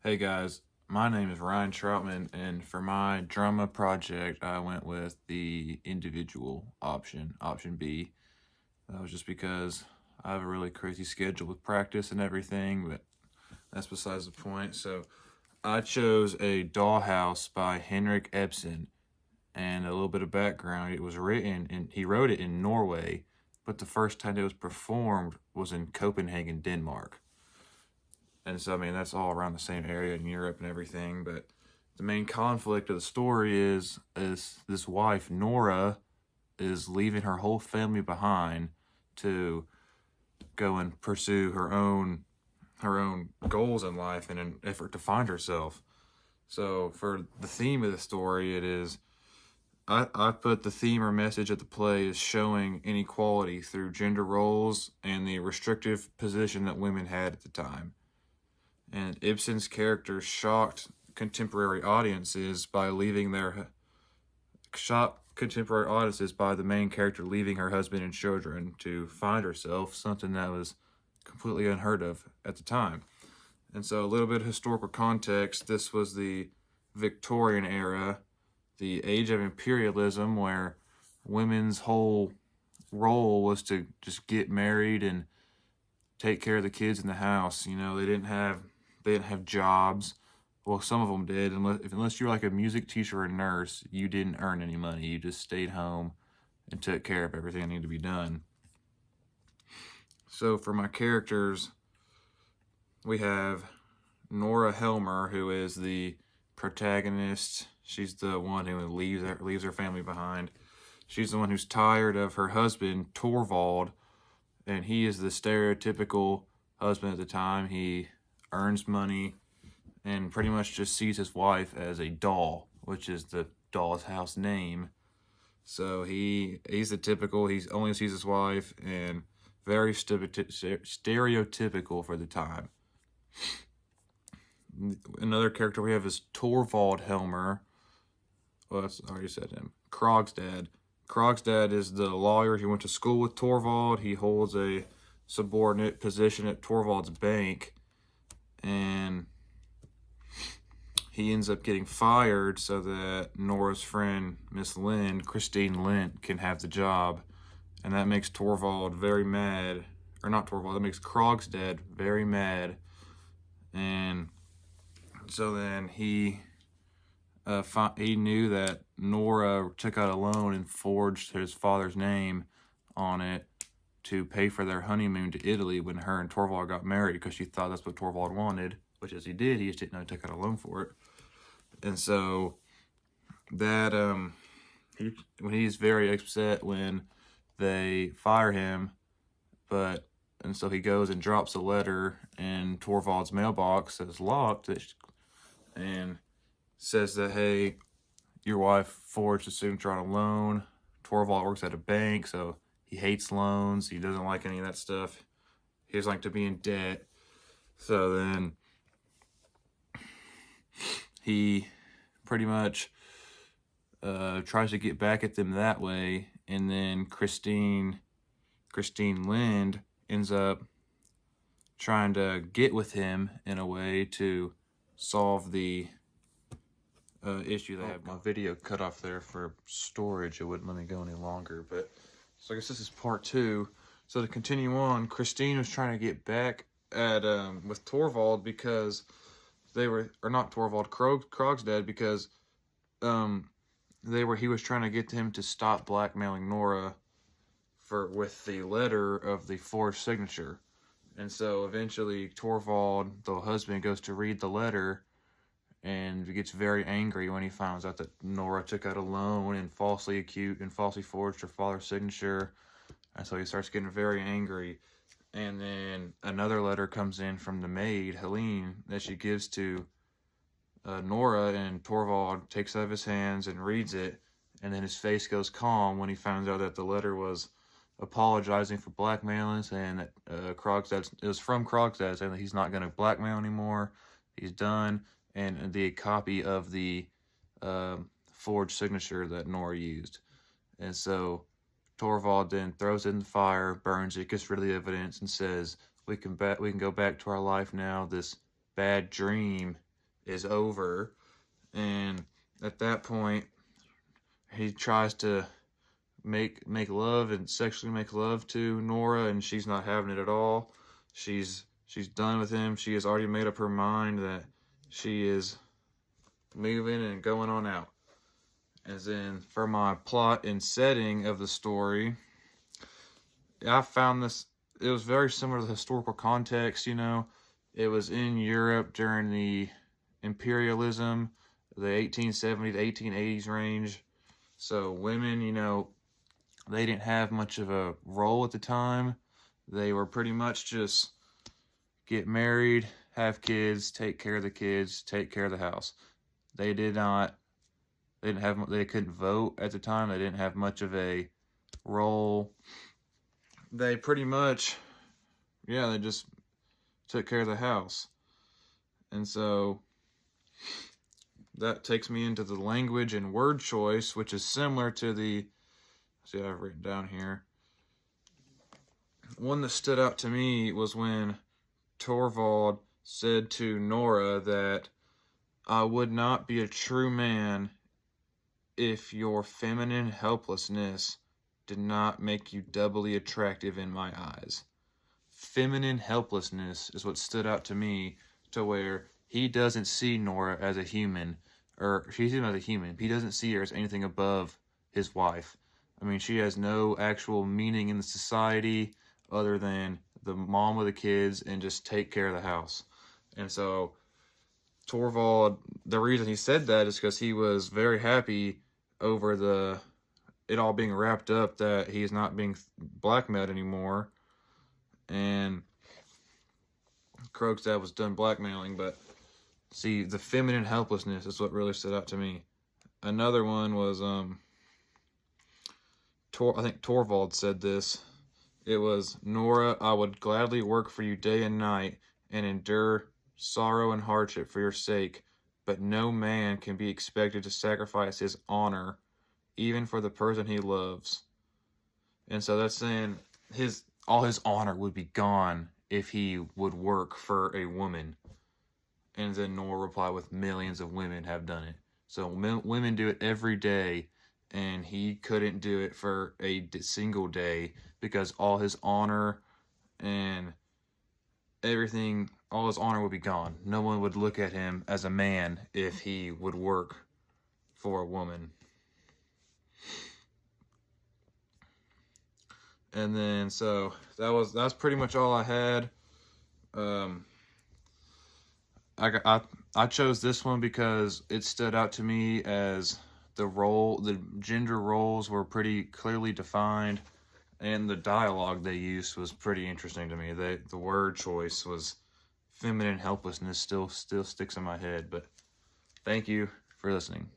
Hey guys, my name is Ryan Troutman, and for my drama project, I went with the individual option, option B. That was just because I have a really crazy schedule with practice and everything, but that's besides the point. So I chose a Dollhouse by Henrik Ibsen, and a little bit of background. It was written, and he wrote it in Norway, but the first time it was performed was in Copenhagen, Denmark. And so, I mean, that's all around the same area in Europe and everything. But the main conflict of the story is this wife Nora is leaving her whole family behind to go and pursue her own goals in life in an effort to find herself. So for the theme of the story, it is I put the theme or message of the play is showing inequality through gender roles and the restrictive position that women had at the time. And Ibsen's character shocked contemporary audiences by leaving their shocked contemporary audiences by the main character leaving her husband and children to find herself, something that was completely unheard of at the time. And so, a little bit of historical context: this was the Victorian era, the age of imperialism, where women's whole role was to just get married and take care of the kids in the house. You know, they didn't have jobs. Well, some of them did, unless you were like a music teacher or a nurse, you didn't earn any money. You just stayed home and took care of everything that needed to be done. So for my characters, we have Nora Helmer, who is the protagonist. She's the one who leaves her family behind. She's the one who's tired of her husband Torvald, and he is the stereotypical husband at the time. He earns money and pretty much just sees his wife as a doll, which is the doll's house name. So he's the typical. He only sees his wife, and very stereotypical for the time. Another character we have is Torvald Helmer. Well, that's I already said him. Krogstad. Krogstad is the lawyer. He went to school with Torvald. He holds a subordinate position at Torvald's bank, and he ends up getting fired so that Nora's friend, Miss Lind, Christine Lind, can have the job. And that makes Torvald very mad. Or not Torvald, that makes Krogstad very mad. And so then he knew that Nora took out a loan and forged his father's name on it to pay for their honeymoon to Italy when her and Torvald got married, because she thought that's what Torvald wanted, which is he did. He just didn't know he took out a loan for it. And so that when he's very upset when they fire him, and so he goes and drops a letter in Torvald's mailbox that's locked, and says that, hey, your wife forged a signature on a loan. Torvald works at a bank, so he hates loans. He doesn't like any of that stuff. He doesn't like to be in debt. So then he pretty much tries to get back at them that way, and then Christine Lind ends up trying to get with him in a way to solve the issue they have. My video cut off there for storage. It wouldn't let me go any longer. But so I guess this is part two. So to continue on, Christine was trying to get back at with Torvald because they were, or not Torvald, Krogstad, because he was trying to get him to stop blackmailing Nora with the letter of the forged signature. And so eventually Torvald, the husband, goes to read the letter and gets very angry when he finds out that Nora took out a loan and falsely forged her father's signature. And so he starts getting very angry. And then another letter comes in from the maid, Helene, that she gives to Nora, and Torvald takes it out of his hands and reads it. And then his face goes calm when he finds out that the letter was apologizing for blackmailing, saying that it was from Krogstad, saying that he's not going to blackmail anymore. He's done. And the copy of the forged signature that Nora used. And so Torvald then throws it in the fire, burns it, gets rid of the evidence, and says, we can go back to our life now. This bad dream is over. And at that point, he tries to make love and sexually make love to Nora, and she's not having it at all. She's done with him. She has already made up her mind that she is moving and going on out. As in, for my plot and setting of the story, I found this, it was very similar to the historical context, you know. It was in Europe during the imperialism, the 1870s, 1880s range. So women, you know, they didn't have much of a role at the time. They were pretty much just get married, have kids, take care of the kids, take care of the house. They didn't have, they couldn't vote at the time. They didn't have much of a role. They pretty much, yeah, they just took care of the house. And so that takes me into the language and word choice, which is similar to the, see, I've written down here. One that stood out to me was when Torvald said to Nora that I would not be a true man if your feminine helplessness did not make you doubly attractive in my eyes. Feminine helplessness is what stood out to me, to where he doesn't see Nora as a human, or she sees him as a human. He doesn't see her as anything above his wife. I mean, she has no actual meaning in the society other than the mom of the kids and just take care of the house. And so Torvald, the reason he said that is because he was very happy over it all being wrapped up, that he's not being blackmailed anymore. And Krogstad was done blackmailing, but see, the feminine helplessness is what really stood out to me. Another one was, I think Torvald said this. It was, Nora, I would gladly work for you day and night and endure sorrow and hardship for your sake, but no man can be expected to sacrifice his honor, even for the person he loves. And so that's saying all his honor would be gone if he would work for a woman. And then Nora replied with, millions of women have done it. So women do it every day, and he couldn't do it for a single day because all his honor and everything, all his honor would be gone. No one would look at him as a man if he would work for a woman. And then, so that's pretty much all I had. I chose this one because it stood out to me as the gender roles were pretty clearly defined, and the dialogue they used was pretty interesting to me. The word choice was feminine helplessness still sticks in my head. But thank you for listening.